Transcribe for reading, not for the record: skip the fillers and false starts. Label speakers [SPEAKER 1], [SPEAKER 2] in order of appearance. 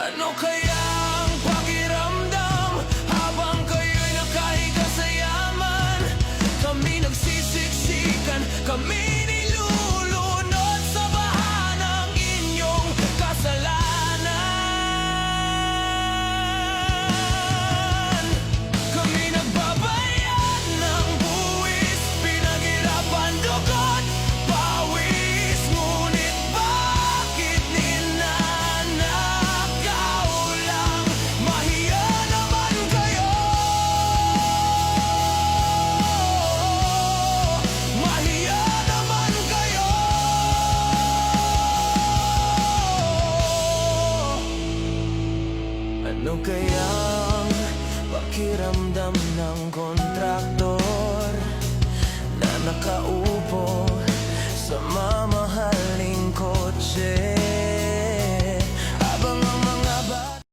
[SPEAKER 1] Ano kaya ang pakiramdam habang kayo'y nakahiga sa yaman? Kami nagsisiksikan, kami nilulunod sa baha ng inyong kasalanan. Kami nagbabayad ng buwis, pinaghirapan dugot, pawis. Ngunit bakit ninanakaw lang? Mahiya naman kayo, mahiya naman kayo. Ano kayang pakiramdam ng kontraktor na nakaupo sa mamahaling kotse?